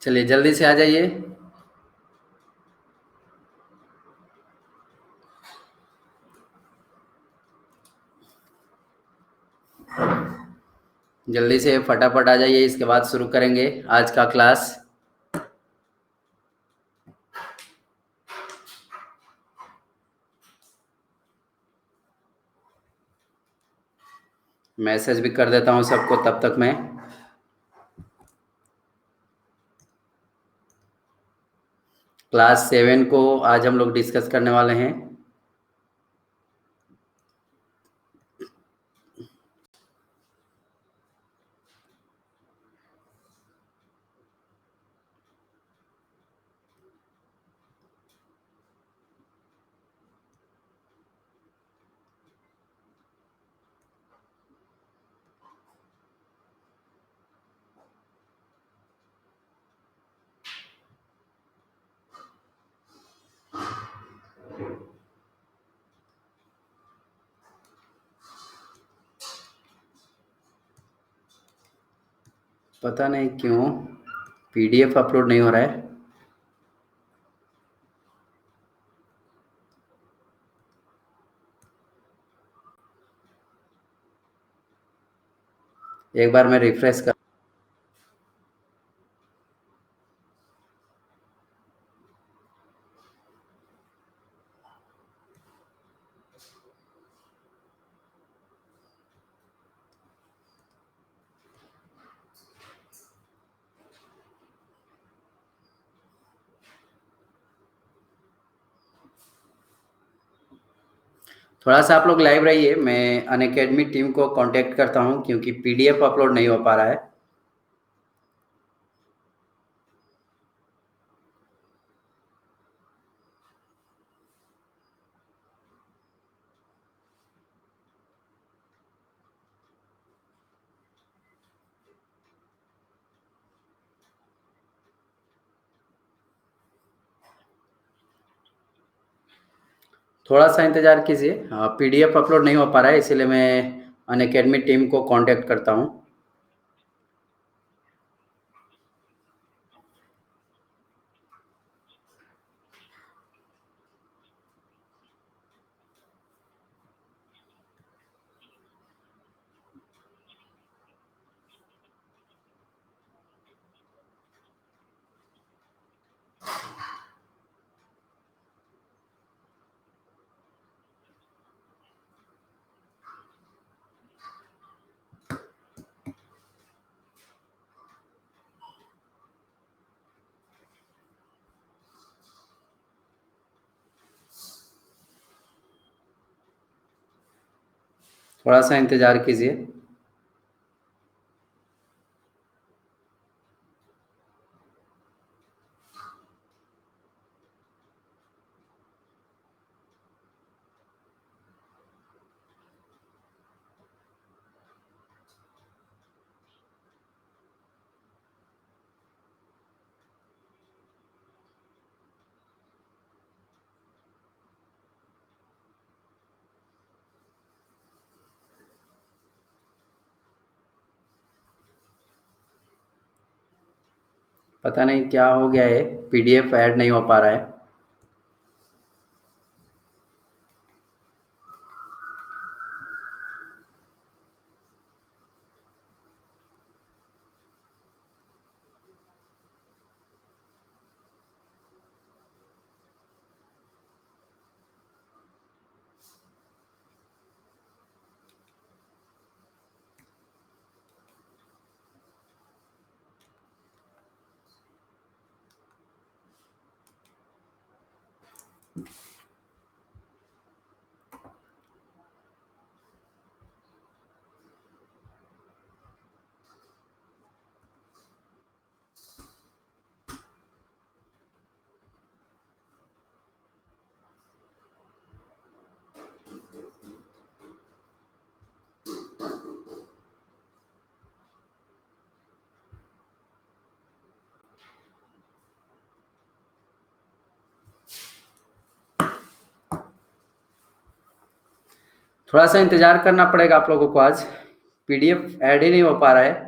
चलिए जल्दी से आ जाइए। जल्दी से फटाफट आ जाइए, इसके बाद शुरू करेंगे आज का क्लास। मैसेज भी कर देता हूँ सबको तब तक मैं। क्लास 7 को आज हम लोग डिस्कस करने वाले हैं। पता नहीं क्यों पीडीएफ अपलोड नहीं हो रहा है। एक बार मैं रिफ्रेश कर। थोड़ा सा आप लोग लाइव रहिए, मैं अनअकैडमी टीम को कांटेक्ट करता हूँ क्योंकि पीडीएफ अपलोड नहीं हो पा रहा है। थोड़ा सा इंतज़ार कीजिए, पीडीएफ अपलोड नहीं हो पा रहा है, इसीलिए मैं अनअकैडमी टीम को कांटेक्ट करता हूँ। थोड़ा सा इंतज़ार कीजिए। पता नहीं क्या हो गया है, पीडीएफ ऐड नहीं हो पा रहा है। थोड़ा सा इंतज़ार करना पड़ेगा आप लोगों को, आज पीडीएफ ऐड ही नहीं हो पा रहा है।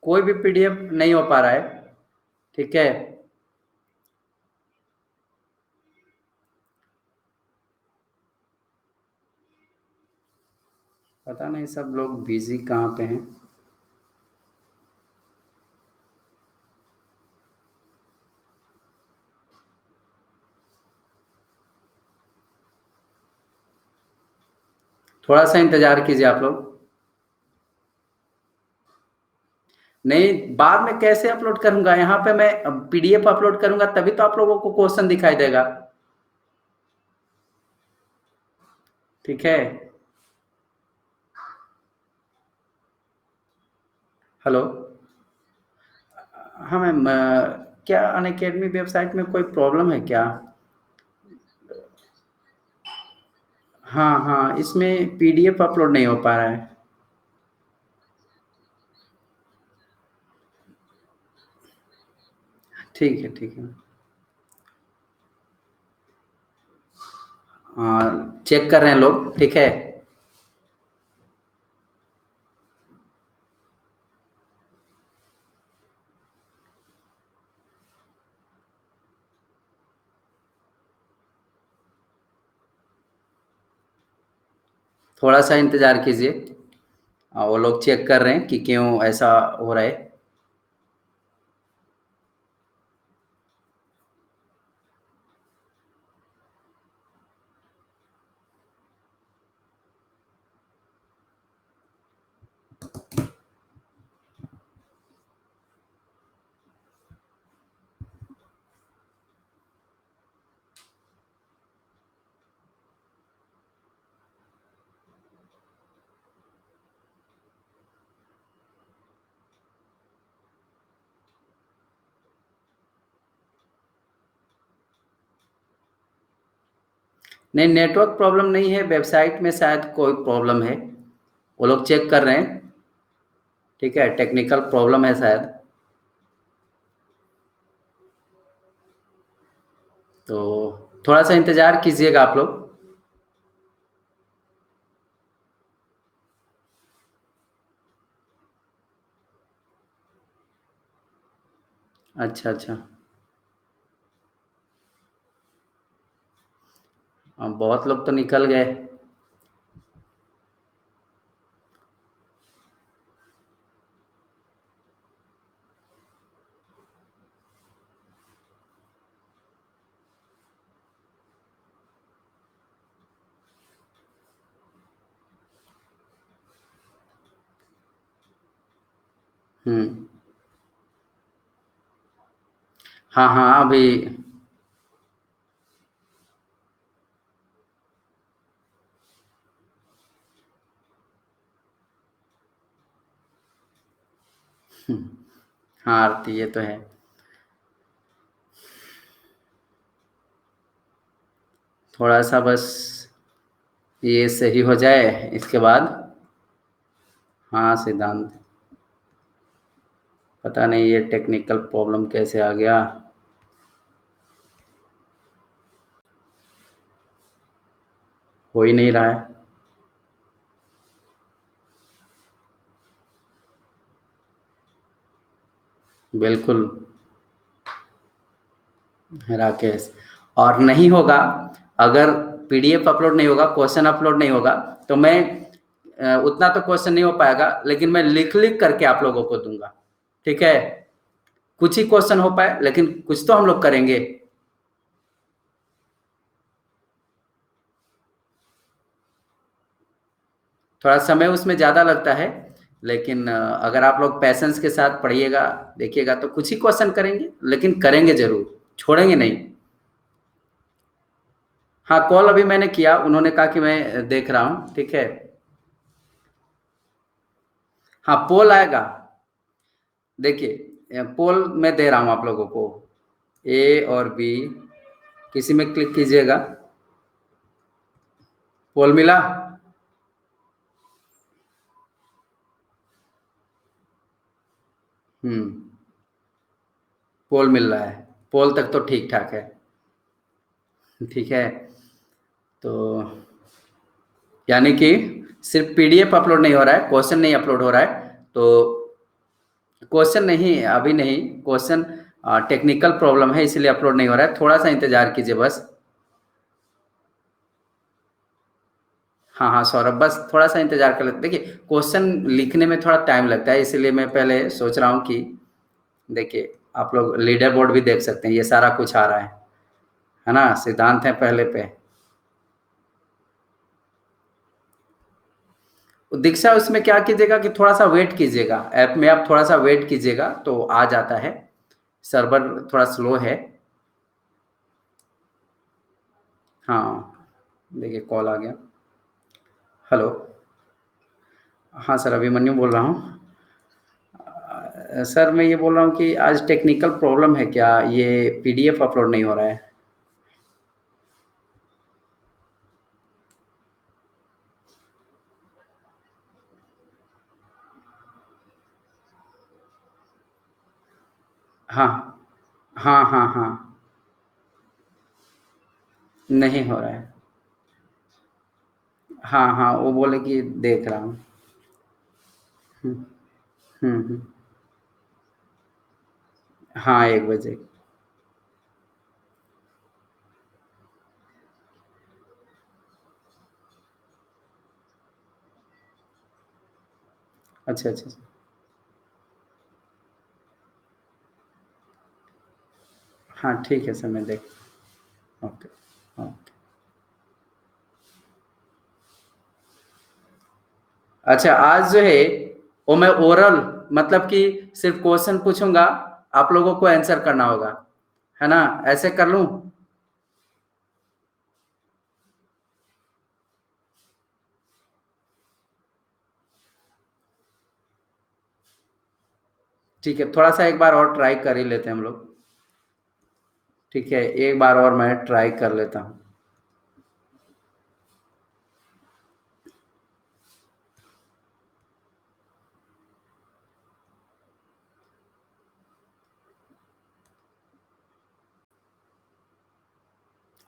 कोई भी पीडीएफ नहीं हो पा रहा है। ठीक है, पता नहीं सब लोग बिजी कहाँ पे हैं। थोड़ा सा इंतजार कीजिए आप लोग। नहीं, बाद में कैसे अपलोड करूंगा? यहाँ पे मैं पीडीएफ अपलोड करूंगा तभी तो आप लोगों को क्वेश्चन दिखाई देगा। ठीक है। हेलो। हाँ मैम, क्या अनअकैडमी वेबसाइट में कोई प्रॉब्लम है क्या? हाँ हाँ, इसमें पीडीएफ अपलोड नहीं हो पा रहा है। ठीक है ठीक है। हाँ, चेक कर रहे हैं लोग। ठीक है। थोड़ा सा इंतजार कीजिए। वो लोग चेक कर रहे हैं कि क्यों ऐसा हो रहा है। नहीं, नेटवर्क प्रॉब्लम नहीं है, वेबसाइट में शायद कोई प्रॉब्लम है। वो लोग चेक कर रहे हैं। ठीक है, टेक्निकल प्रॉब्लम है शायद। तो थोड़ा सा इंतजार कीजिएगा आप लोग। अच्छा अच्छा। बहुत लोग तो निकल गए। हम्म। हाँ हाँ, अभी। हाँ आरती, ये तो है। थोड़ा सा बस ये सही हो जाए इसके बाद। हाँ सिद्धांत, पता नहीं ये टेक्निकल प्रॉब्लम कैसे आ गया। हो ही नहीं रहा है। बिल्कुल। राकेश। और नहीं होगा, अगर पीडीएफ अपलोड नहीं होगा, क्वेश्चन अपलोड नहीं होगा, तो मैं उतना तो क्वेश्चन नहीं हो पाएगा, लेकिन मैं लिख लिख करके आप लोगों को दूंगा। ठीक है। कुछ ही क्वेश्चन हो पाए, लेकिन कुछ तो हम लोग करेंगे। थोड़ा समय उसमें ज़्यादा लगता है, लेकिन अगर आप लोग पैसेंस के साथ पढ़िएगा, देखिएगा, तो कुछ ही क्वेश्चन करेंगे, लेकिन करेंगे जरूर, छोड़ेंगे नहीं। हाँ, कॉल अभी मैंने किया, उन्होंने कहा कि मैं देख रहा हूँ। ठीक है। हाँ, पोल आएगा। देखिए, पोल मैं दे रहा हूँ आप लोगों को। ए और बी, किसी में क्लिक कीजिएगा। पोल मिला। हम्म। पोल मिल रहा है। पोल तक तो ठीक ठाक है। ठीक है। तो यानी कि सिर्फ पीडीएफ अपलोड नहीं हो रहा है, क्वेश्चन नहीं अपलोड हो रहा है। तो क्वेश्चन नहीं, अभी नहीं क्वेश्चन, टेक्निकल प्रॉब्लम है इसलिए अपलोड नहीं हो रहा है, थोड़ा सा इंतजार कीजिए बस। हाँ हाँ सौरभ, बस थोड़ा सा इंतजार कर लेते, देखिए क्वेश्चन लिखने में थोड़ा टाइम लगता है, इसीलिए मैं पहले सोच रहा हूँ कि देखिए आप लोग लीडर बोर्ड भी देख सकते हैं, ये सारा कुछ आ रहा है ना, सिद्धांत है पहले पे। दीक्षा उसमें क्या कीजिएगा कि थोड़ा सा वेट कीजिएगा, ऐप में आप थोड़ा सा वेट कीजिएगा तो आ जाता है, सर्वर थोड़ा स्लो है। हाँ देखिए कॉल आ गया। हेलो। हाँ सर, अभिमन्यु बोल रहा हूँ। सर मैं ये बोल रहा हूँ कि आज टेक्निकल प्रॉब्लम है क्या, ये पीडीएफ अपलोड नहीं हो रहा है। हाँ हाँ हाँ हाँ, नहीं हो रहा है। हाँ हाँ, वो बोले कि देख रहा हूँ। हम्म हम्म। हाँ 1 बजे। अच्छा अच्छा अच्छा। हाँ ठीक है सर, मैं देख। Okay okay. अच्छा आज जो है वो मैं ओरल, मतलब कि सिर्फ क्वेश्चन पूछूंगा, आप लोगों को आंसर करना होगा, है ना, ऐसे कर लूं। ठीक है, थोड़ा सा एक बार और ट्राई कर ही लेते हैं हम लोग। ठीक है, एक बार और मैं ट्राई कर लेता हूँ।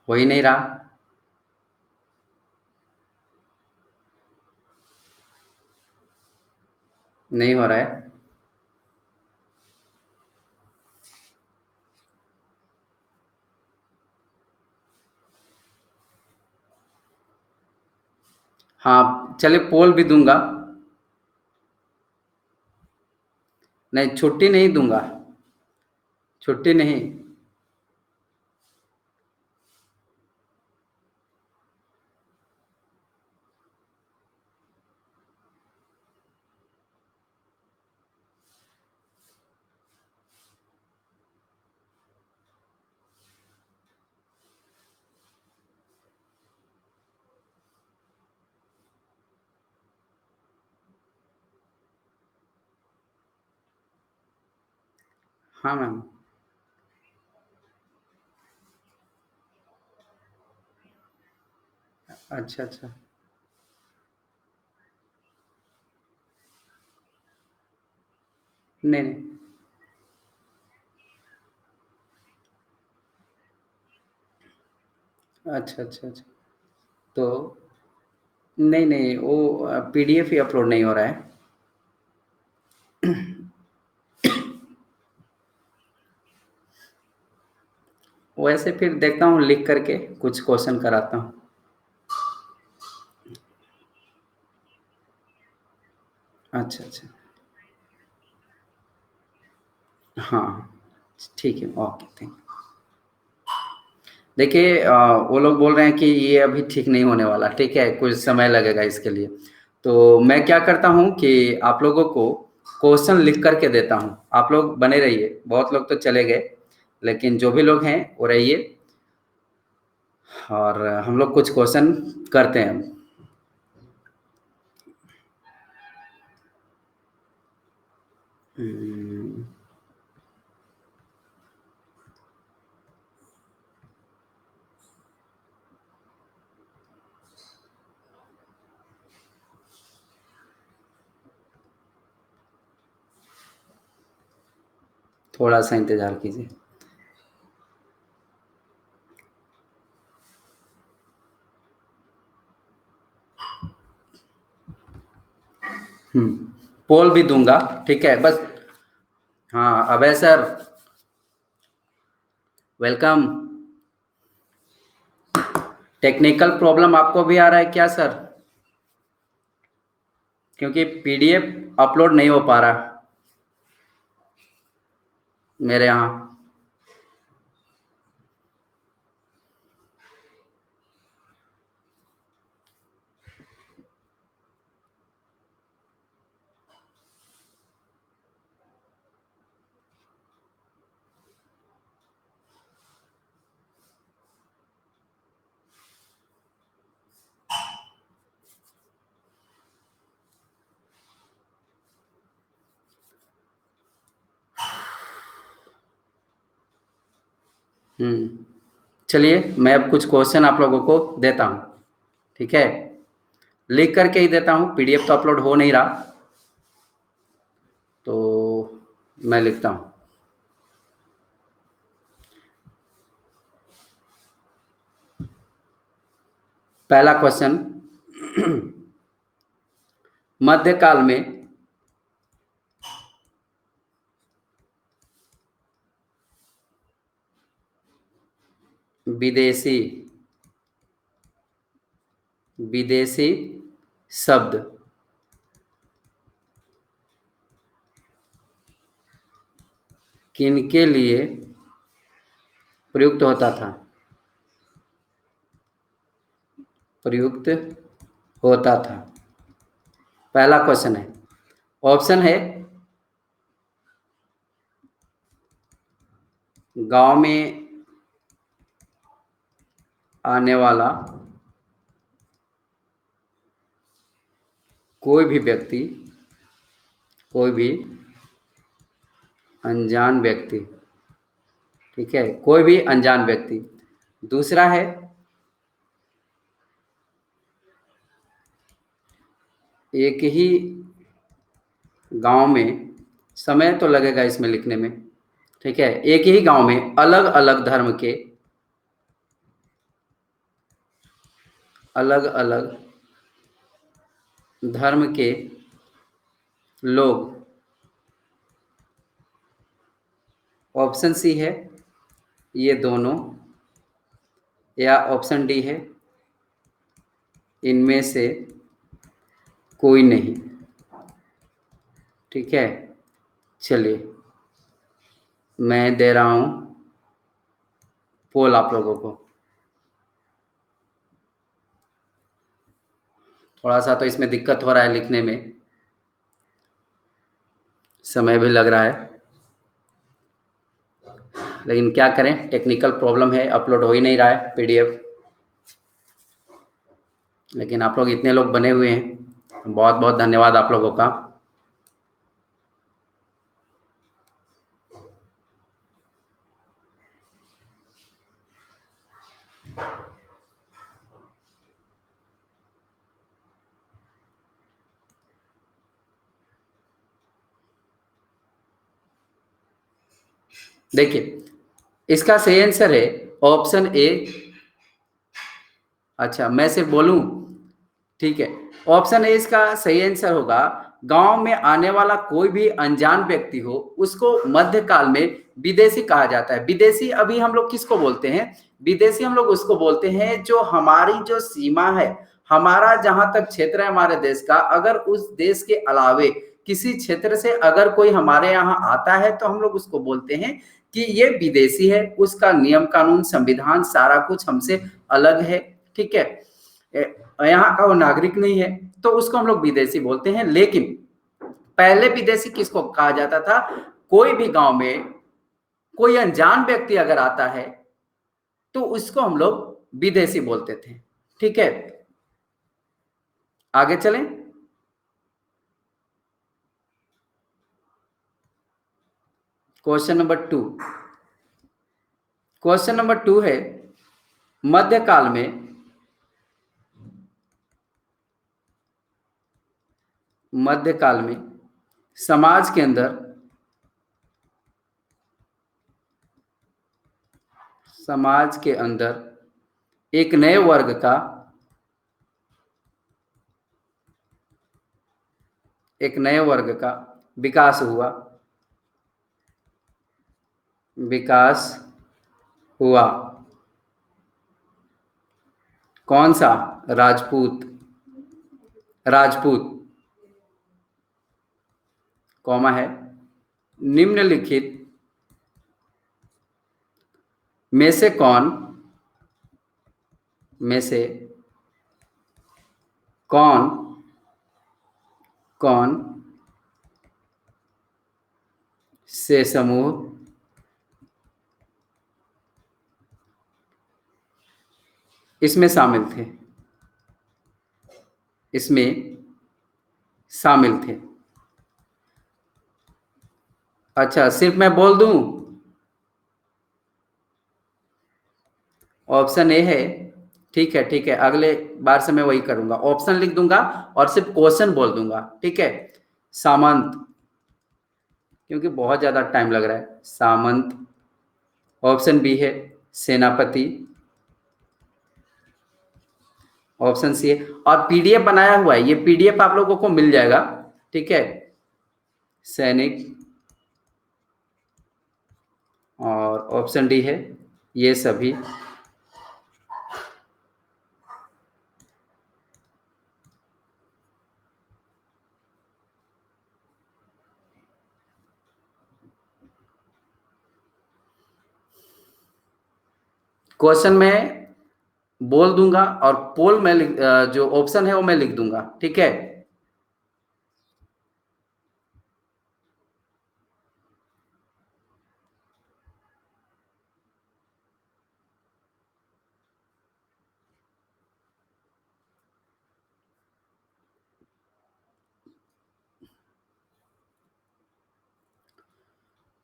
हो ही नहीं रहा। नहीं हो रहा है। हाँ चलिए, पोल भी दूंगा। नहीं छुट्टी नहीं दूंगा, छुट्टी नहीं। हाँ मैम। अच्छा अच्छा। नहीं नहीं। अच्छा अच्छा अच्छा। तो नहीं नहीं, वो पीडीएफ ही अपलोड नहीं हो रहा है। वैसे फिर देखता हूँ, लिख करके कुछ क्वेश्चन कराता हूँ। अच्छा अच्छा। हाँ ठीक है, ओके थैंक। देखिए वो लोग बोल रहे हैं कि ये अभी ठीक नहीं होने वाला, ठीक है, कुछ समय लगेगा इसके लिए। तो मैं क्या करता हूँ कि आप लोगों को क्वेश्चन लिख करके देता हूँ, आप लोग बने रहिए, बहुत लोग तो चले गए, लेकिन जो भी लोग हैं वो रहिए, और हम लोग कुछ क्वेश्चन करते हैं। हम्म, थोड़ा सा इंतजार कीजिए। पोल भी दूंगा, ठीक है, बस हाँ अभय सर, वेलकम। टेक्निकल प्रॉब्लम आपको भी आ रहा है क्या सर? क्योंकि पीडीएफ अपलोड नहीं हो पा रहा मेरे यहाँ। चलिए मैं अब कुछ क्वेश्चन आप लोगों को देता हूँ, ठीक है? लिख करके ही देता हूँ, पीडीएफ तो अपलोड हो नहीं रहा, तो मैं लिखता हूँ। पहला क्वेश्चन, मध्यकाल में विदेशी विदेशी शब्द किनके लिए प्रयुक्त होता था? प्रयुक्त होता था। पहला क्वेश्चन है, ऑप्शन है गांव में आने वाला कोई भी व्यक्ति, कोई भी अनजान व्यक्ति, ठीक है, कोई भी अनजान व्यक्ति। दूसरा है एक ही गांव में, समय तो लगेगा इसमें लिखने में, ठीक है, एक ही गांव में अलग अलग धर्म के, अलग अलग धर्म के लोग। ऑप्शन सी है ये दोनों, या ऑप्शन डी है इनमें से कोई नहीं, ठीक है। चलिए मैं दे रहा हूं पोल आप लोगों को। थोड़ा सा तो इसमें दिक्कत हो रहा है लिखने में, समय भी लग रहा है, लेकिन क्या करें, टेक्निकल प्रॉब्लम है, अपलोड हो ही नहीं रहा है पीडीएफ। लेकिन आप लोग इतने लोग बने हुए हैं, बहुत बहुत धन्यवाद आप लोगों का। देखिए इसका सही आंसर है ऑप्शन ए। अच्छा मैं सिर्फ बोलूं, ठीक है, ऑप्शन ए इसका सही आंसर होगा। गांव में आने वाला कोई भी अनजान व्यक्ति हो उसको मध्यकाल में विदेशी कहा जाता है। विदेशी अभी हम लोग किसको बोलते हैं? विदेशी हम लोग उसको बोलते हैं जो हमारी जो सीमा है, हमारा जहां तक क्षेत्र है हमारे देश का, अगर उस देश के अलावे किसी क्षेत्र से अगर कोई हमारे यहाँ आता है तो हम लोग उसको बोलते हैं कि ये विदेशी है, उसका नियम कानून संविधान सारा कुछ हमसे अलग है, ठीक है, यहाँ का वो नागरिक नहीं है, तो उसको हम लोग विदेशी बोलते हैं। लेकिन पहले विदेशी किसको कहा जाता था? कोई भी गांव में कोई अनजान व्यक्ति अगर आता है तो उसको हम लोग विदेशी बोलते थे, ठीक है। आगे चलें। Question number 2। क्वेश्चन नंबर 2 है, मध्यकाल में मध्यकाल में समाज के अंदर, समाज के अंदर एक नए वर्ग का, एक नए वर्ग का विकास हुआ। विकास हुआ। कौन सा? राजपूत। राजपूत, कौमा है, निम्नलिखित में से में से कौन कौन से समूह इसमें शामिल थे? इसमें शामिल थे। अच्छा, सिर्फ मैं बोल दूं? ऑप्शन ए है। ठीक है, ठीक है, अगले बार से मैं वही करूंगा, ऑप्शन लिख दूंगा और सिर्फ क्वेश्चन बोल दूंगा। ठीक है। सामंत, क्योंकि बहुत ज्यादा टाइम लग रहा है। सामंत। ऑप्शन बी है सेनापति। ऑप्शन सी है, और पीडीएफ बनाया हुआ है, ये पीडीएफ आप लोगों को मिल जाएगा। ठीक है। सैनिक। और ऑप्शन डी है ये सभी। क्वेश्चन में बोल दूंगा और पोल में जो ऑप्शन है वो मैं लिख दूंगा। ठीक है।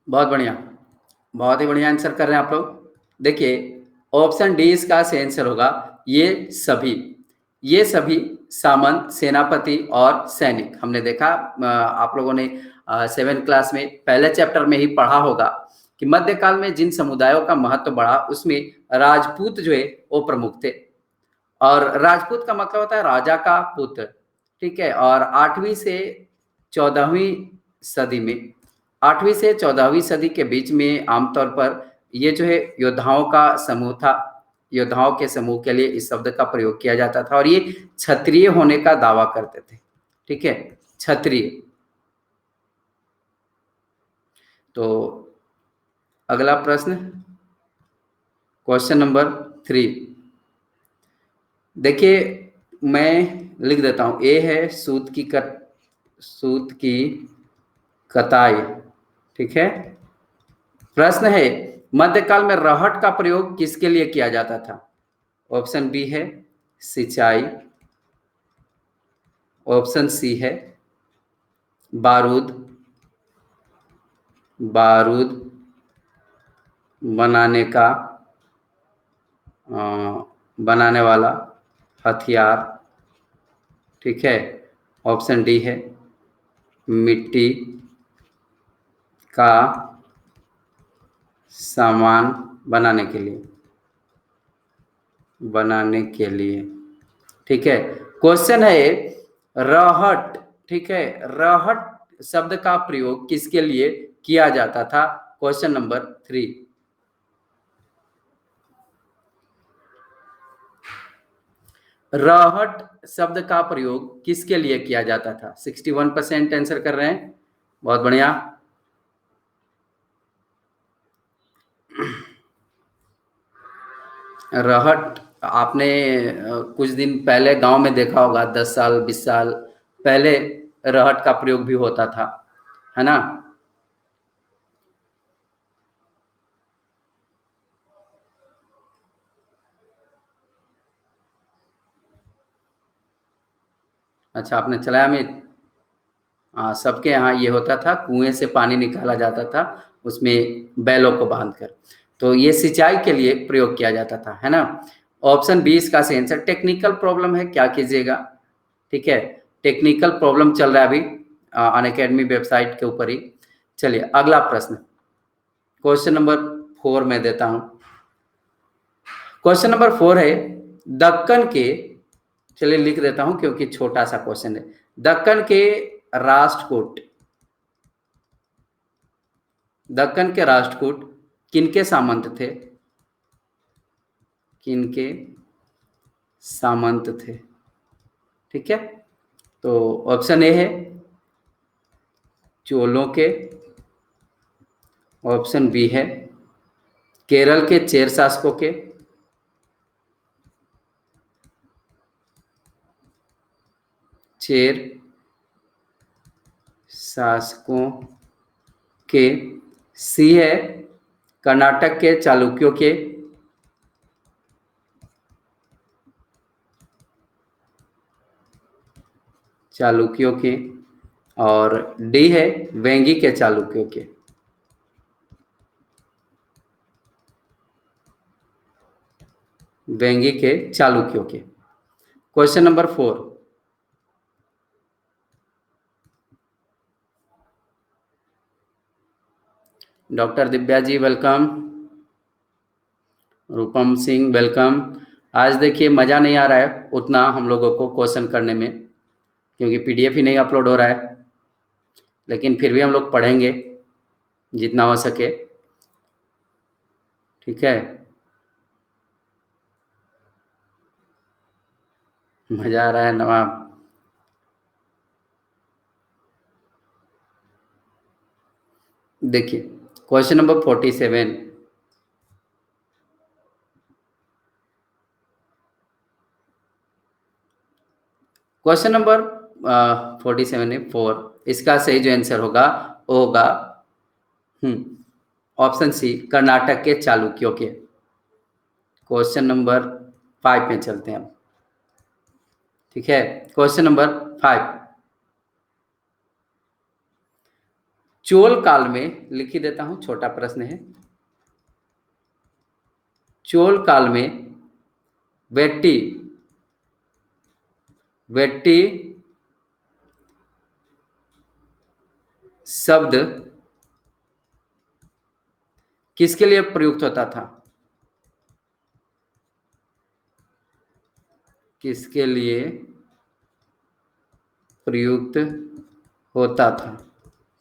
बहुत बढ़िया, बहुत ही बढ़िया आंसर कर रहे हैं आप लोग। देखिए, ऑप्शन डी इसका सही आंसर होगा। ये सभी, ये सभी सामंत, सेनापति और सैनिक। हमने देखा, आप लोगों ने 7th क्लास में पहले चैप्टर में ही पढ़ा होगा कि मध्यकाल में जिन समुदायों का महत्व बढ़ा उसमें राजपूत जो है वो प्रमुख थे। और राजपूत का मतलब होता है राजा का पुत्र। ठीक है। और 8वीं से 14वीं सदी में, 8वीं से 14वीं सदी के बीच में आमतौर पर ये जो है योद्धाओं का समूह था। योद्धाओं के समूह के लिए इस शब्द का प्रयोग किया जाता था और ये क्षत्रिय होने का दावा करते थे। ठीक है, क्षत्रिय। तो अगला प्रश्न, क्वेश्चन नंबर 3। देखिए, मैं लिख देता हूं। ए है सूत की कताई। ठीक है। प्रश्न है, मध्यकाल में रहट का प्रयोग किसके लिए किया जाता था? ऑप्शन बी है सिंचाई। ऑप्शन सी है बारूद बारूद बनाने का बनाने वाला हथियार। ठीक है। ऑप्शन डी है मिट्टी का सामान बनाने के लिए। ठीक है। क्वेश्चन है रहट। ठीक है, रहट शब्द का प्रयोग किसके लिए किया जाता था? Question number 3। रहट शब्द का प्रयोग किसके लिए किया जाता था? 61% आंसर कर रहे हैं। बहुत बढ़िया। रहट आपने कुछ दिन पहले गांव में देखा होगा, 10 साल 20 साल पहले रहट का प्रयोग भी होता था, है ना? अच्छा, आपने चलाया अमित? हाँ, सबके यहाँ ये होता था, कुएं से पानी निकाला जाता था उसमें बैलों को बांधकर। तो ये सिंचाई के लिए प्रयोग किया जाता था, है ना? ऑप्शन बी इसका सही आंसर। टेक्निकल प्रॉब्लम है, क्या कीजिएगा। ठीक है, टेक्निकल प्रॉब्लम चल रहा है अभी अनअकैडमी वेबसाइट के ऊपर ही। चलिए अगला प्रश्न, क्वेश्चन नंबर 4 में देता हूं। क्वेश्चन नंबर 4 है दक्कन के, चलिए लिख देता हूं क्योंकि छोटा सा क्वेश्चन है। दक्कन के राष्ट्रकूट, दक्कन के राष्ट्रकूट किनके सामंत थे? किनके सामंत थे? ठीक है, तो ऑप्शन ए है चोलों के, ऑप्शन बी है केरल के चेर शासकों के, चेर शासकों के, सी है कर्नाटक के चालुक्यों के, चालुक्यों के, और डी है वेंगी के चालुक्यों के। वेंगी के चालुक्यों के। Question number 4, doctor Divya ji welcome, रूपम सिंह वेलकम। आज देखिए मज़ा नहीं आ रहा है उतना हम लोगों को क्वेश्चन करने में, क्योंकि पीडीएफ ही नहीं अपलोड हो रहा है, लेकिन फिर भी हम लोग पढ़ेंगे जितना हो सके। ठीक है, मज़ा आ रहा है नवाब। देखिए क्वेश्चन नंबर 47, क्वेश्चन नंबर 47 है 4, इसका सही जो आंसर होगा वो होगा ऑप्शन सी कर्नाटक के चालुक्यों के। क्वेश्चन नंबर 5 में चलते हैं अब। ठीक है, क्वेश्चन नंबर 5, चोल काल में, लिख ही देता हूं, छोटा प्रश्न है। चोल काल में वेट्टी, वेट्टी शब्द किसके लिए प्रयुक्त होता था? किसके लिए प्रयुक्त होता था?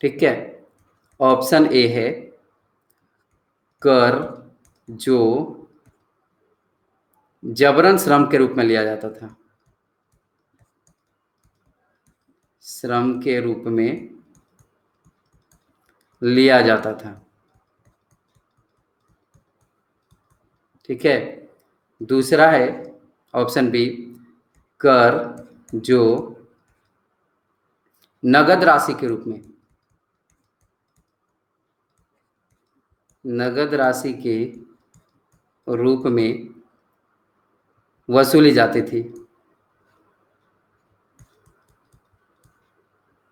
ठीक है, ऑप्शन ए है कर जो जबरन श्रम के रूप में लिया जाता था, श्रम के रूप में लिया जाता था। ठीक है, दूसरा है ऑप्शन बी कर जो नगद राशि के रूप में, नगद राशि के रूप में वसूली जाती थी,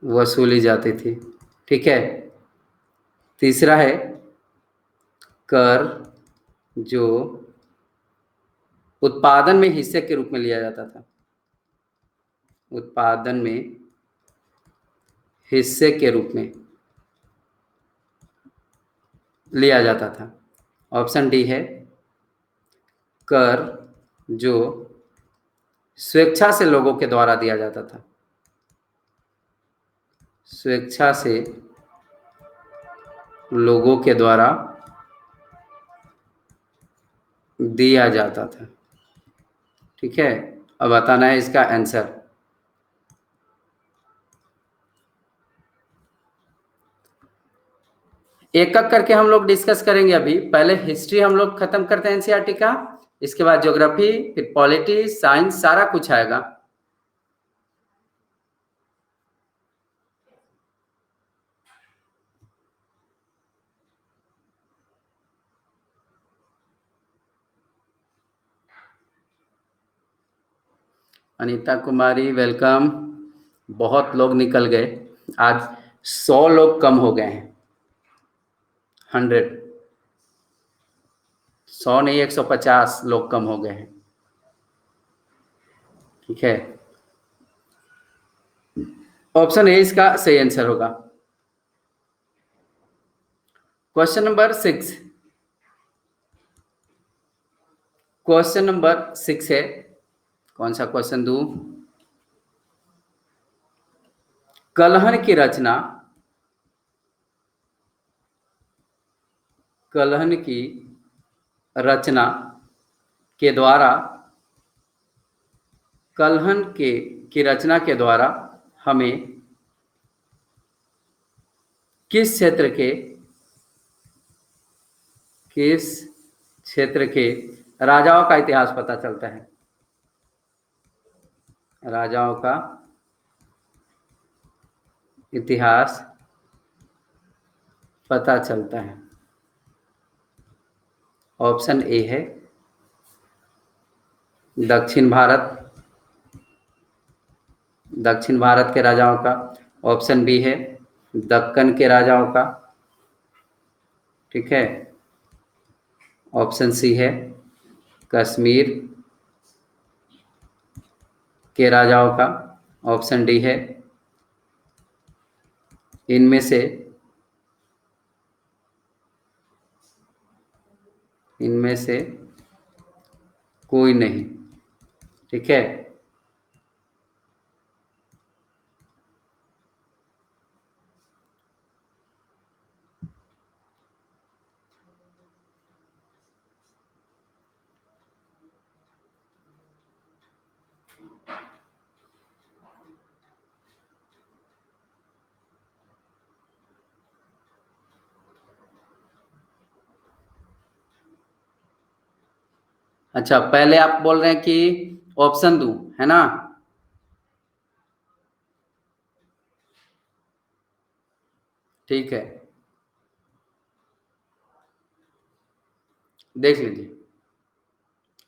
वसूली जाती थी। ठीक है, तीसरा है कर जो उत्पादन में हिस्से के रूप में लिया जाता था, उत्पादन में हिस्से के रूप में लिया जाता था। ऑप्शन डी है कर जो स्वेच्छा से लोगों के द्वारा दिया जाता था, स्वेच्छा से लोगों के द्वारा दिया जाता था। ठीक है, अब बताना है इसका आंसर। एक एक करके हम लोग डिस्कस करेंगे। अभी पहले हिस्ट्री हम लोग खत्म करते हैं एनसीईआरटी का, इसके बाद ज्योग्राफी, फिर पॉलिटी, साइंस, सारा कुछ आएगा। अनीता कुमारी वेलकम। बहुत लोग निकल गए आज, 100 लोग कम हो गए हैं, 100, 100 नहीं 150 लोग कम हो गए हैं। ठीक है, ऑप्शन ए इसका सही आंसर होगा। क्वेश्चन नंबर 6, क्वेश्चन नंबर 6 है, कौन सा क्वेश्चन दूं? कलहन की रचना कलहन की रचना के द्वारा कलहन के की रचना के द्वारा हमें किस क्षेत्र के किस क्षेत्र के राजाओं का इतिहास पता चलता है? राजाओं का इतिहास पता चलता है। ऑप्शन ए है दक्षिण भारत के राजाओं का। ऑप्शन बी है दक्कन के राजाओं का। ठीक है। ऑप्शन सी है कश्मीर के राजाओं का। ऑप्शन डी है इनमें से कोई नहीं। ठीक है। अच्छा, पहले आप बोल रहे हैं कि ऑप्शन दूं, है ना? ठीक है, देख लीजिए।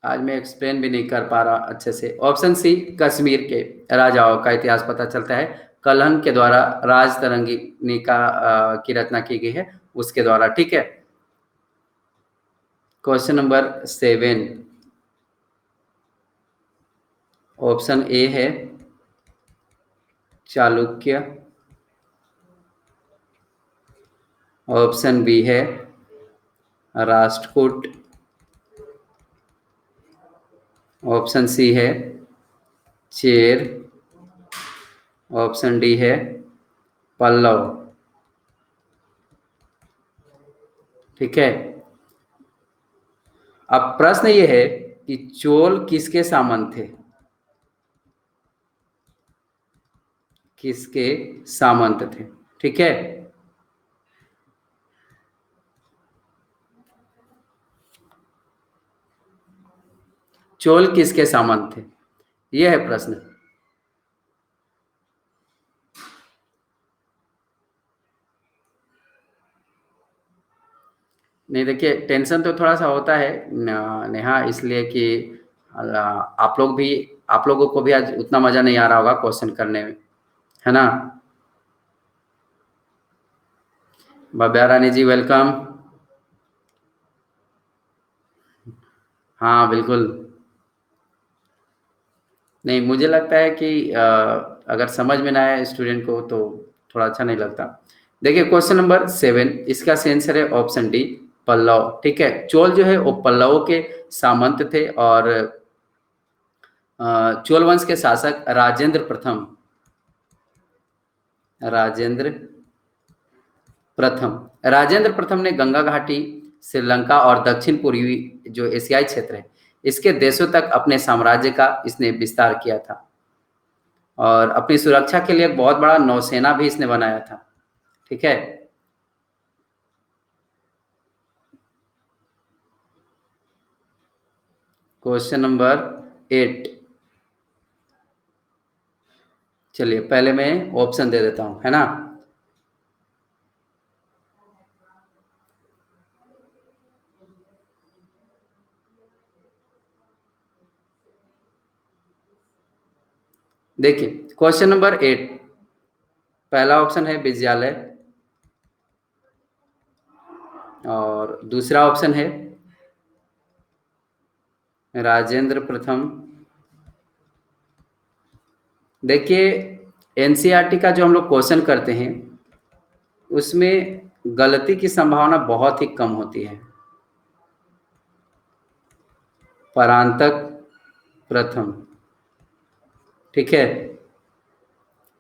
आज मैं एक्सप्लेन भी नहीं कर पा रहा अच्छे से। ऑप्शन सी कश्मीर के राजाओं का इतिहास पता चलता है। कलहन के द्वारा राजतरंगिणी की रचना की गई है, उसके द्वारा। ठीक है। Question number 7। ऑप्शन ए है चालुक्य। ऑप्शन बी है राष्ट्रकूट। ऑप्शन सी है चेर। ऑप्शन डी है पल्लव। ठीक है। अब प्रश्न ये है कि चोल किसके सामंत थे? किसके सामंत थे? ठीक है। चोल किसके सामंत थे, यह है प्रश्न। नहीं, देखिए, टेंशन तो थोड़ा सा होता है नेहा, इसलिए कि आप लोगों को भी आज उतना मजा नहीं आ रहा होगा क्वेश्चन करने में, है ना? भव्या रानी जी, वेलकम। हाँ, बिल्कुल। नहीं, मुझे लगता है कि अगर समझ में ना आए स्टूडेंट को तो थोड़ा अच्छा नहीं लगता। देखिए, क्वेश्चन नंबर 7, इसका आंसर है ऑप्शन डी पल्लव। ठीक है। चोल जो है वो पल्लवों के सामंत थे, और चोल वंश के शासक राजेंद्र राजेंद्र प्रथम ने गंगा घाटी, श्रीलंका और दक्षिण पूर्वी जो एशियाई क्षेत्र है, इसके देशों तक अपने साम्राज्य का इसने विस्तार किया था, और अपनी सुरक्षा के लिए एक बहुत बड़ा नौसेना भी इसने बनाया था। ठीक है। Question number 8। चलिए, पहले मैं ऑप्शन दे देता हूं, है ना? देखिए, क्वेश्चन नंबर 8, पहला ऑप्शन है विजयालय, और दूसरा ऑप्शन है राजेंद्र प्रथम। देखिए, एनसीईआरटी का जो हम लोग क्वेश्चन करते हैं उसमें गलती की संभावना बहुत ही कम होती है। परांतक प्रथम। ठीक है।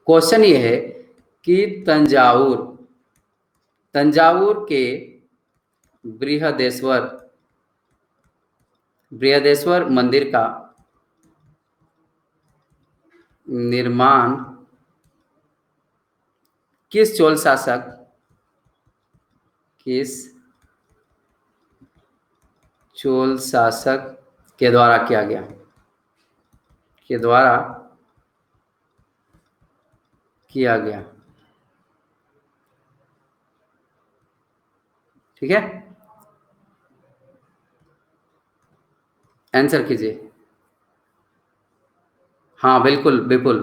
क्वेश्चन ये है कि तंजावुर के बृहदेश्वर बृहदेश्वर मंदिर का निर्माण किस चोल शासक के द्वारा किया गया? ठीक है, आंसर कीजिए। हाँ बिल्कुल विपुल।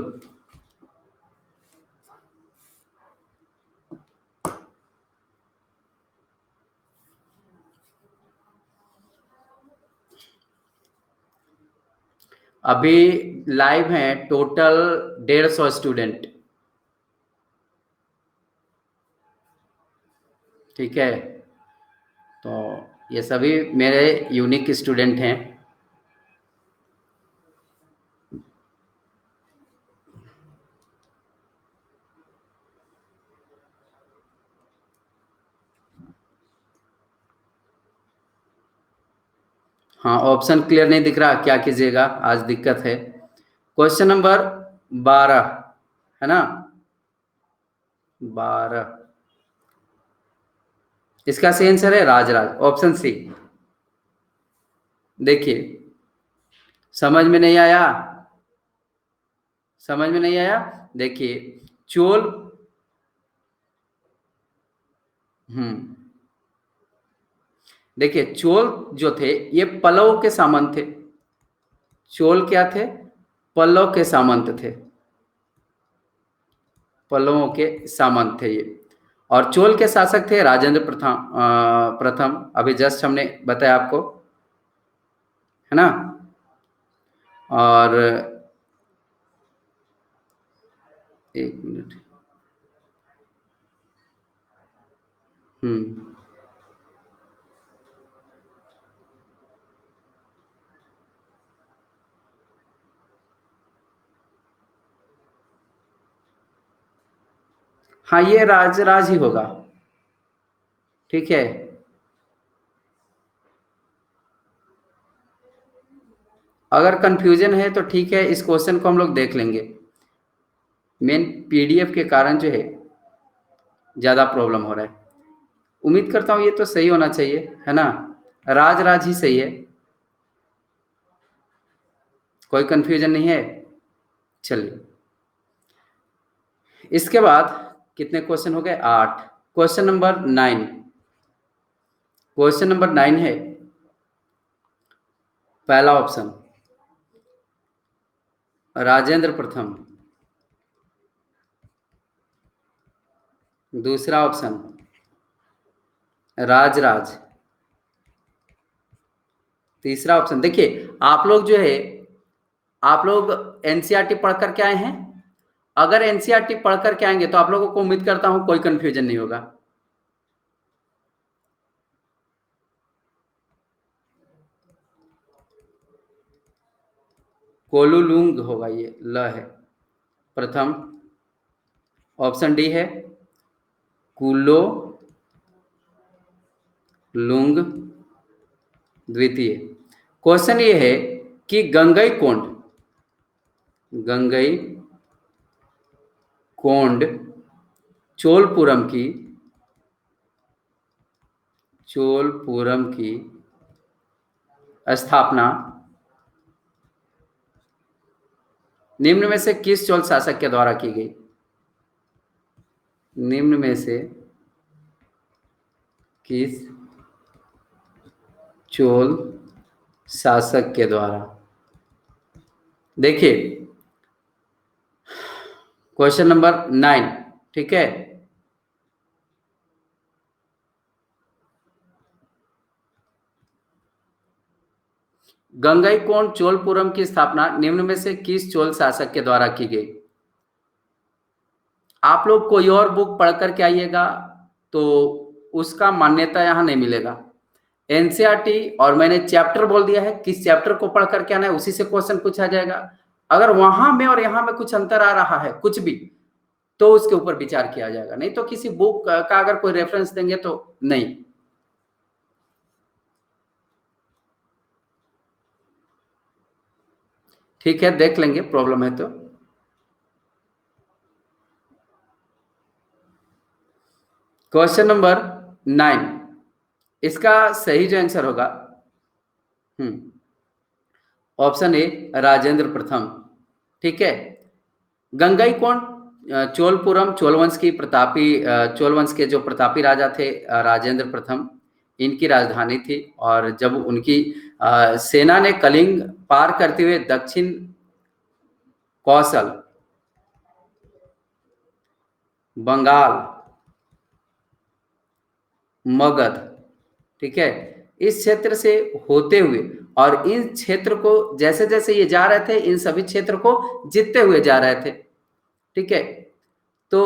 अभी लाइव हैं टोटल 150 स्टूडेंट। ठीक है, तो ये सभी मेरे यूनिक स्टूडेंट हैं। हाँ, ऑप्शन क्लियर नहीं दिख रहा, क्या कीजिएगा, आज दिक्कत है। क्वेश्चन नंबर 12 है ना, 12, इसका सही आंसर है राजराज, ऑप्शन सी। देखिए, समझ में नहीं आया? देखिए, चोल, देखिए चोल जो थे ये पल्लव के सामंत थे। चोल क्या थे? पल्लव के सामंत थे, पल्लवों के सामंत थे ये। और चोल के शासक थे राजेंद्र प्रथम, अभी जस्ट हमने बताया आपको, है ना। और एक मिनट, हाँ ये राज ही होगा। ठीक है, अगर कंफ्यूजन है तो ठीक है, इस क्वेश्चन को हम लोग देख लेंगे। मेन पीडीएफ के कारण जो है ज्यादा प्रॉब्लम हो रहा है। उम्मीद करता हूँ ये तो सही होना चाहिए, है ना, राज ही सही है, कोई कंफ्यूजन नहीं है। चलिए, इसके बाद कितने क्वेश्चन हो गए? 8। क्वेश्चन नंबर 9 है, पहला ऑप्शन राजेंद्र प्रथम, दूसरा ऑप्शन राजराज, तीसरा ऑप्शन। देखिए आप लोग जो है, आप लोग एनसीईआरटी पढ़ करके आए हैं। अगर एनसीईआरटी पढ़ करके आएंगे तो आप लोगों को उम्मीद करता हूं कोई कंफ्यूजन नहीं होगा। कोलुलुंग होगा, ये ल है प्रथम, ऑप्शन डी है कुलो लुंग द्वितीय। क्वेश्चन ये है कि गंगई कोंड चोलपुरम की स्थापना निम्न में से किस चोल शासक के द्वारा की गई? निम्न में से किस चोल शासक के द्वारा? देखिए क्वेश्चन नंबर 9, ठीक है, गंगईकोंड चोलपुरम की स्थापना निम्न में से किस चोल शासक के द्वारा की गई? आप लोग कोई और बुक पढ़ करके आइएगा तो उसका मान्यता यहां नहीं मिलेगा। एनसीईआरटी और मैंने चैप्टर बोल दिया है, किस चैप्टर को पढ़ करके आना है, उसी से क्वेश्चन पूछा जाएगा। अगर वहां में और यहां में कुछ अंतर आ रहा है, कुछ भी, तो उसके ऊपर विचार किया जाएगा, नहीं तो किसी बुक का अगर कोई रेफरेंस देंगे तो नहीं। ठीक है, देख लेंगे, प्रॉब्लम है तो। क्वेश्चन नंबर 9, इसका सही जो आंसर होगा, ऑप्शन ए राजेंद्र प्रथम। ठीक है, गंगईकोंड चोलपुरम, चोल वंश की प्रतापी चोल वंश के जो प्रतापी राजा थे राजेंद्र प्रथम, इनकी राजधानी थी। और जब उनकी सेना ने कलिंग पार करते हुए दक्षिण कौशल, बंगाल, मगध, ठीक है, इस क्षेत्र से होते हुए, और इन क्षेत्र को जैसे जैसे ये जा रहे थे, इन सभी क्षेत्र को जीतते हुए जा रहे थे। ठीक है, तो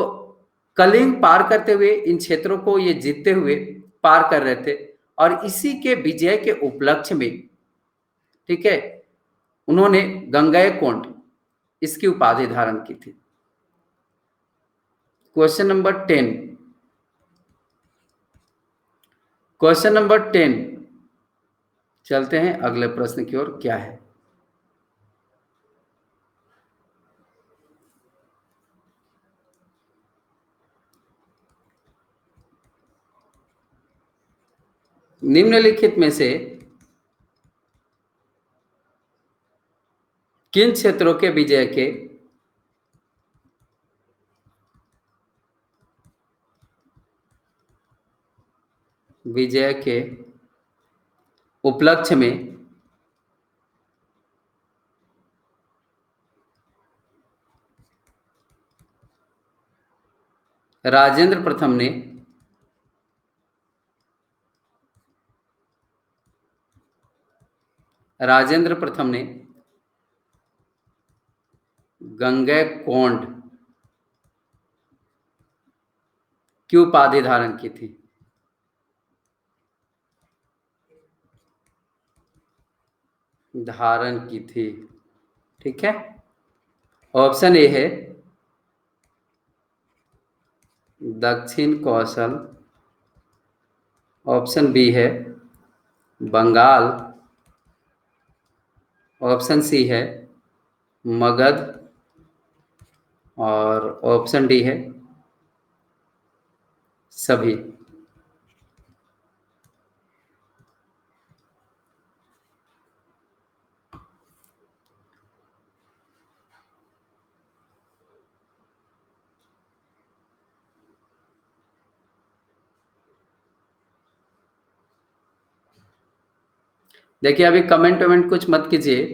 कलिंग पार करते हुए इन क्षेत्रों को ये जीतते हुए पार कर रहे थे, और इसी के विजय के उपलक्ष्य में, ठीक है, उन्होंने गंगैकोंड इसकी उपाधि धारण की थी। क्वेश्चन नंबर 10, क्वेश्चन नंबर 10, चलते हैं अगले प्रश्न की ओर। क्या है? निम्नलिखित में से किन क्षेत्रों के विजय के उपलक्ष्य में राजेंद्र प्रथम ने गंगैकोंड की उपाधि धारण की थी? ठीक है, ऑप्शन ए है दक्षिण कौशल, ऑप्शन बी है बंगाल, ऑप्शन सी है मगध, और ऑप्शन डी है सभी। देखिए, अभी कमेंट वमेंट कुछ मत कीजिए,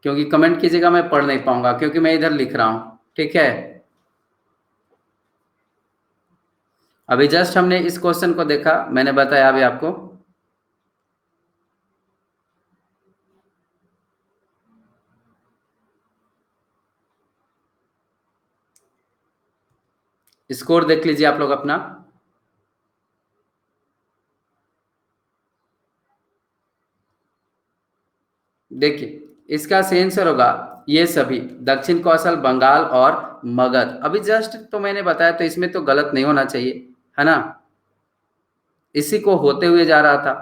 क्योंकि कमेंट कीजिएगा मैं पढ़ नहीं पाऊंगा, क्योंकि मैं इधर लिख रहा हूं। ठीक है, अभी जस्ट हमने इस क्वेश्चन को देखा, मैंने बताया अभी आपको। स्कोर देख लीजिए आप लोग अपना। देखिए, इसका सही आंसर होगा ये सभी, दक्षिण कौशल, बंगाल और मगध। अभी जस्ट तो मैंने बताया, तो इसमें तो गलत नहीं होना चाहिए, है ना। इसी को होते हुए जा रहा था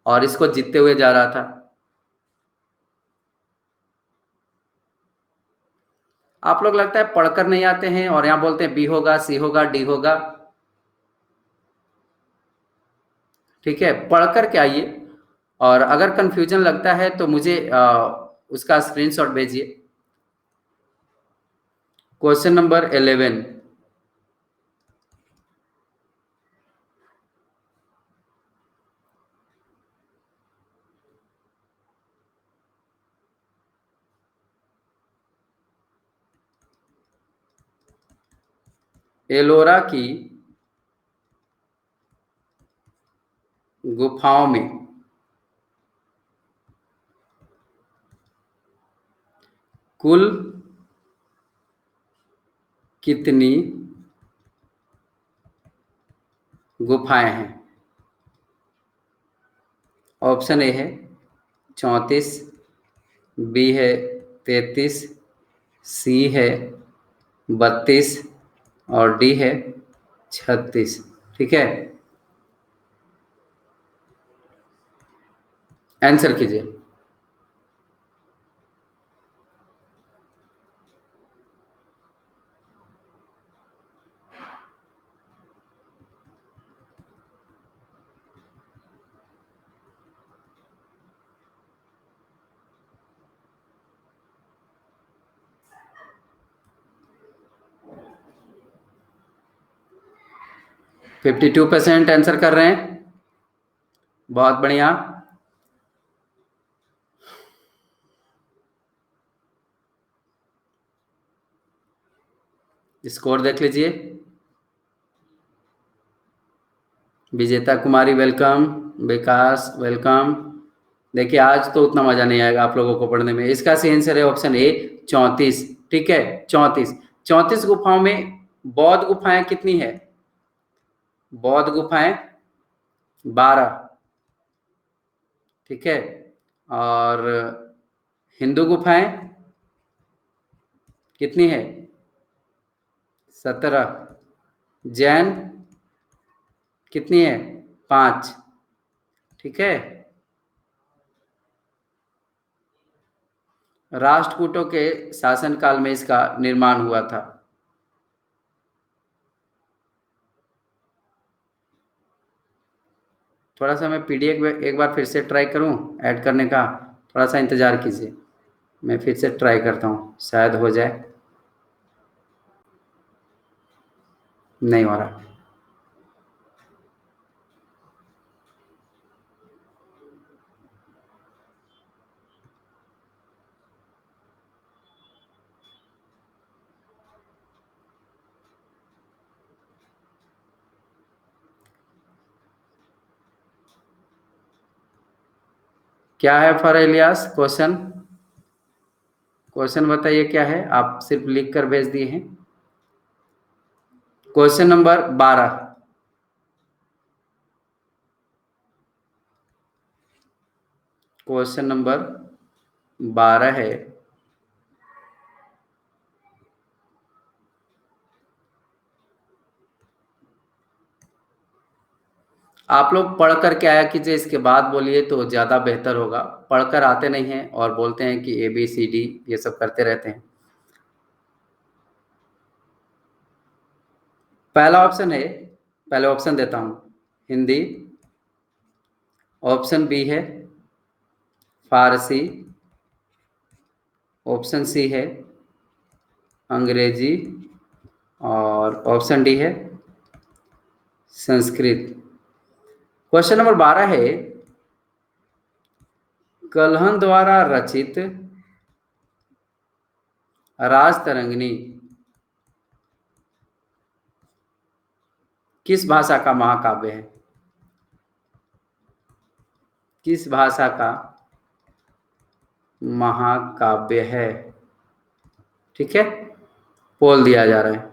और इसको जीतते हुए जा रहा था। आप लोग लगता है पढ़कर नहीं आते हैं, और यहां बोलते हैं बी होगा, सी होगा, डी होगा। ठीक है, पढ़कर के आइए, और अगर कंफ्यूजन लगता है तो मुझे उसका स्क्रीनशॉट भेजिए। क्वेश्चन नंबर 11, एलोरा की गुफाओं में कुल कितनी गुफाएं हैं? ऑप्शन ए है 34, बी है 33, सी है 32, और डी है 36। ठीक है, आंसर कीजिए। 52% आंसर कर रहे हैं, बहुत बढ़िया। स्कोर देख लीजिए। विजेता कुमारी वेलकम, विकास वेलकम। देखिए आज तो उतना मजा नहीं आएगा आप लोगों को पढ़ने में। इसका सही आंसर है ऑप्शन ए 34। ठीक है, 34। 34 गुफाओं में बौद्ध गुफाएं कितनी है? बौद्ध गुफाएं 12। ठीक है, और हिंदू गुफाएं कितनी है? 17। जैन कितनी है? 5। ठीक है, राष्ट्रकूटों के शासनकाल में इसका निर्माण हुआ था। थोड़ा सा मैं पीडीएफ एक बार फिर से ट्राई करूं ऐड करने का, थोड़ा सा इंतजार कीजिए, मैं फिर से ट्राई करता हूं, शायद हो जाए। नहीं हो रहा। क्या है फॉर इलियास क्वेश्चन? क्वेश्चन बताइए क्या है, आप सिर्फ लिख कर भेज दिए हैं। Question number 12। क्वेश्चन नंबर 12 है, आप लोग पढ़ कर के आया कीजिए, इसके बाद बोलिए तो ज़्यादा बेहतर होगा। पढ़कर आते नहीं हैं और बोलते हैं कि ABCD ये सब करते रहते हैं। पहला ऑप्शन है, पहले ऑप्शन देता हूं, हिंदी। ऑप्शन बी है फारसी। ऑप्शन सी है अंग्रेजी। और ऑप्शन डी है संस्कृत। क्वेश्चन नंबर 12 है, कल्हण द्वारा रचित राजतरंगिणी किस भाषा का महाकाव्य है? किस भाषा का महाकाव्य है? ठीक है, पोल दिया जा रहा है।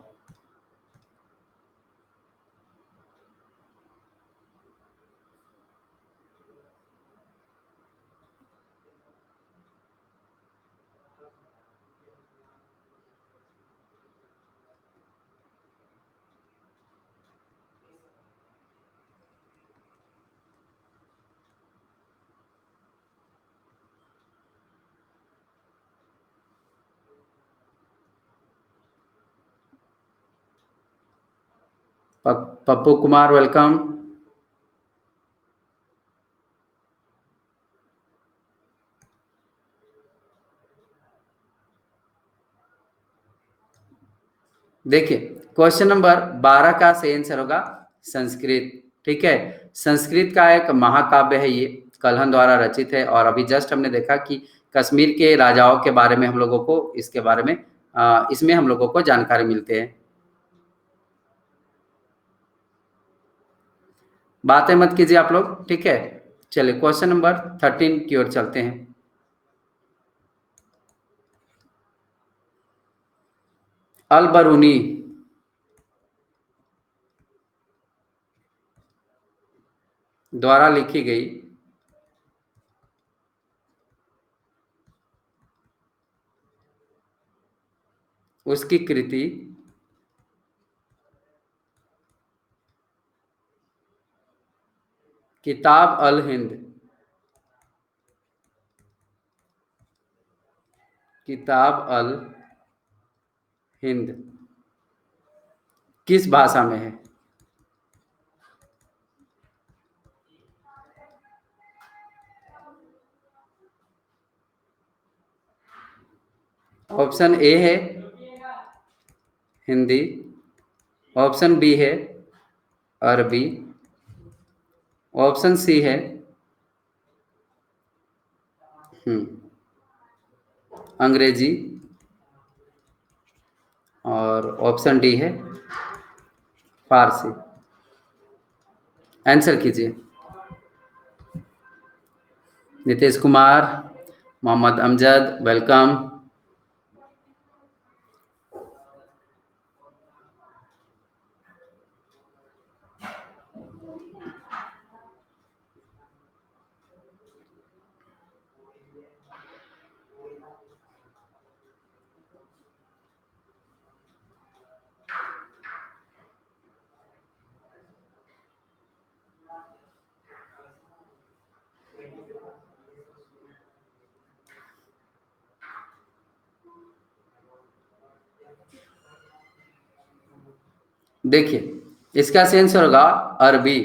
पप्पू कुमार वेलकम। देखिए क्वेश्चन नंबर 12 का सही आंसर होगा संस्कृत। ठीक है, संस्कृत का एक महाकाव्य है, ये कल्हण द्वारा रचित है। और अभी जस्ट हमने देखा कि कश्मीर के राजाओं के बारे में हम लोगों को, इसके बारे में इसमें हम लोगों को जानकारी मिलते हैं। बातें मत कीजिए आप लोग। ठीक है, चलिए क्वेश्चन नंबर 13 की ओर चलते हैं। अल बरूनी द्वारा लिखी गई उसकी कृति किताब अल हिंद, किताब अल हिंद किस भाषा में है? ऑप्शन ए है हिंदी। ऑप्शन बी है अरबी, ऑप्शन सी है अंग्रेजी, और ऑप्शन डी है फारसी। आंसर कीजिए। नीतीश कुमार, मोहम्मद अमजद, वेलकम। देखिए इसका आंसर होगा अरबी।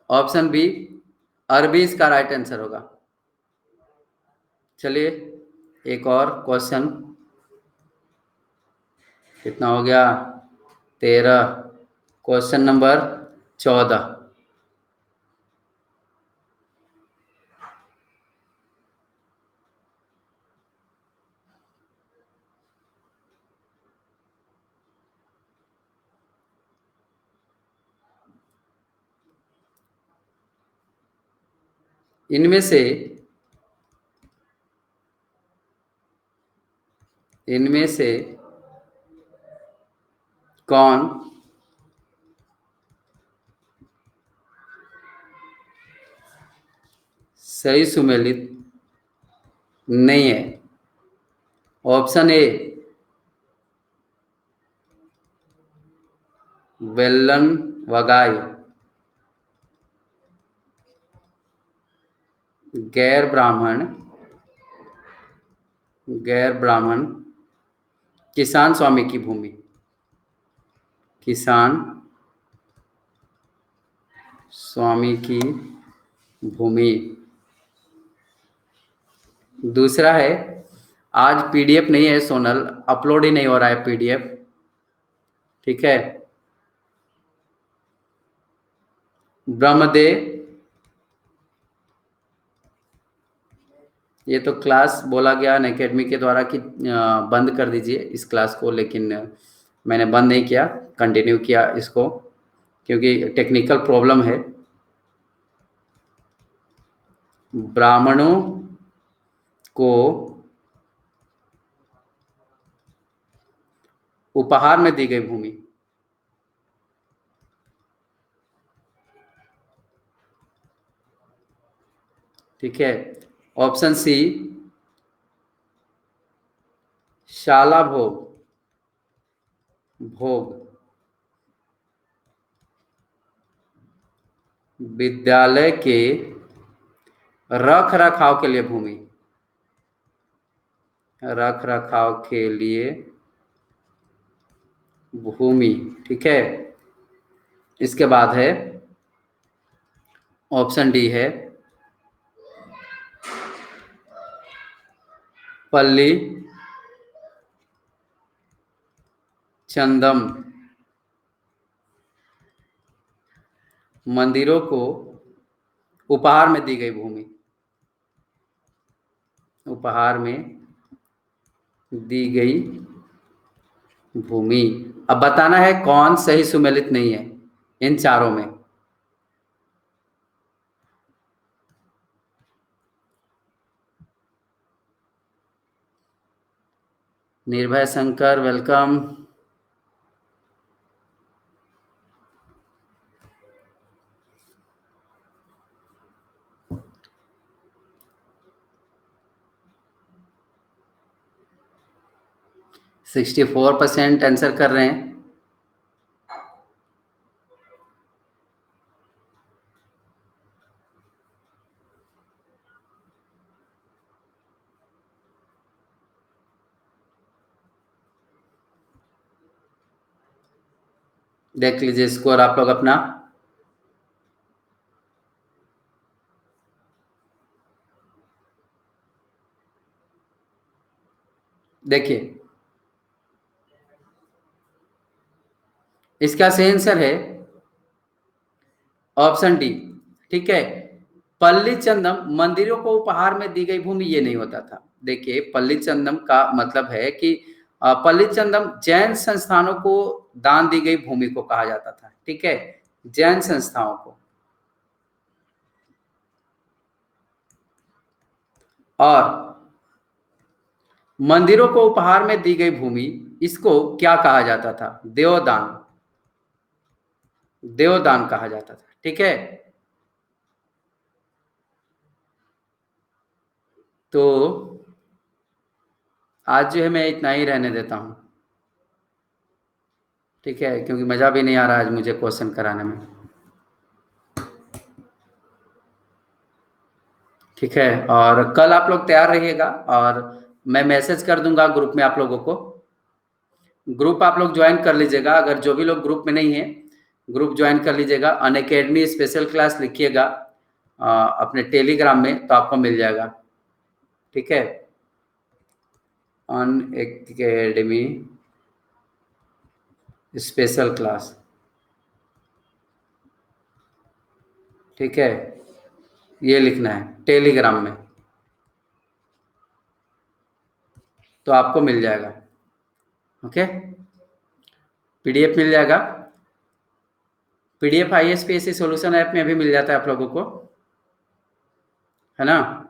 ऑप्शन बी अरबी इसका राइट आंसर होगा। चलिए एक और क्वेश्चन। कितना हो गया? 13। Question number 14। इनमें से कौन सही सुमेलित नहीं है? ऑप्शन ए वेल्लन वगाई, गैर ब्राह्मण किसान स्वामी की भूमि, किसान स्वामी की भूमि। दूसरा है आज पीडीएफ नहीं है सोनल, अपलोड ही नहीं हो रहा है पीडीएफ, ठीक है। ब्रह्मदेव, ये तो क्लास बोला गया अनअकैडमी के द्वारा कि बंद कर दीजिए इस क्लास को, लेकिन मैंने बंद नहीं किया, कंटिन्यू किया इसको क्योंकि टेक्निकल प्रॉब्लम है। ब्राह्मणों को उपहार में दी गई भूमि, ठीक है। ऑप्शन सी शाला भोग, विद्यालय के रख रखाव के लिए भूमि, रख रखाव के लिए भूमि, ठीक है। इसके बाद है ऑप्शन डी है पल्ली चंदम, मंदिरों को उपहार में दी गई भूमि, उपहार में दी गई भूमि। अब बताना है कौन सही सुमेलित नहीं है इन चारों में। निर्भय शंकर वेलकम। सिक्सटी 64% आंसर कर रहे हैं। देख लीजिए स्कोर आप लोग अपना। देखिए, इसका सही आंसर है ऑप्शन डी। ठीक है, पल्ली चंदम मंदिरों को उपहार में दी गई भूमि, ये नहीं होता था। देखिए, पल्ली चंदम का मतलब है कि पल्ली चंदम जैन संस्थानों को दान दी गई भूमि को कहा जाता था। ठीक है, जैन संस्थाओं को। और मंदिरों को उपहार में दी गई भूमि, इसको क्या कहा जाता था? देवदान। देवदान कहा जाता था। ठीक है, तो आज जो है मैं इतना ही रहने देता हूं। ठीक है, क्योंकि मजा भी नहीं आ रहा आज मुझे क्वेश्चन कराने में। ठीक है, और कल आप लोग तैयार रहिएगा, और मैं मैसेज कर दूंगा ग्रुप में आप लोगों को। ग्रुप आप लोग ज्वाइन कर लीजिएगा, अगर जो भी लोग ग्रुप में नहीं है ग्रुप ज्वाइन कर लीजिएगा। अनअकैडमी स्पेशल क्लास लिखिएगा अपने टेलीग्राम में, तो आपको मिल जाएगा। ठीक है, अनअकैडमी स्पेशल क्लास। ठीक है, ये लिखना है टेलीग्राम में, तो आपको मिल जाएगा। ओके, पीडीएफ मिल जाएगा। पीडीएफ आईएसपीएससी सॉल्यूशन ऐप में भी मिल जाता है आप लोगों को, है ना?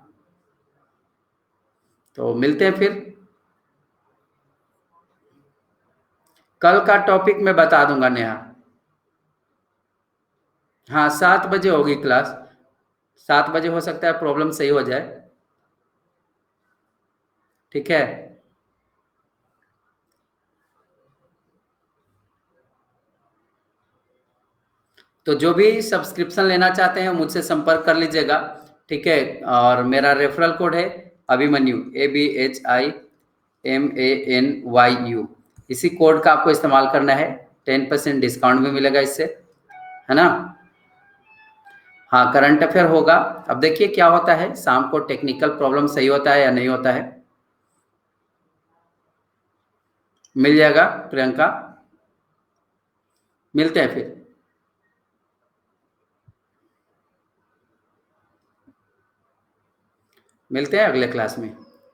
तो मिलते हैं फिर। कल का टॉपिक मैं बता दूंगा नेहा। हाँ, 7 बजे होगी क्लास। 7 बजे हो सकता है प्रॉब्लम सही हो जाए। ठीक है, तो जो भी सब्सक्रिप्शन लेना चाहते हैं मुझसे संपर्क कर लीजिएगा। ठीक है, और मेरा रेफरल कोड है अभिमन्यु, ABHIMANYU। इसी कोड का आपको इस्तेमाल करना है, 10% डिस्काउंट भी मिलेगा इससे, है ना? हाँ, करंट अफेयर होगा। अब देखिए क्या होता है, शाम को टेक्निकल प्रॉब्लम सही होता है या नहीं होता है। मिल जाएगा प्रियंका, मिलते हैं फिर। मिलते हैं अगले क्लास में।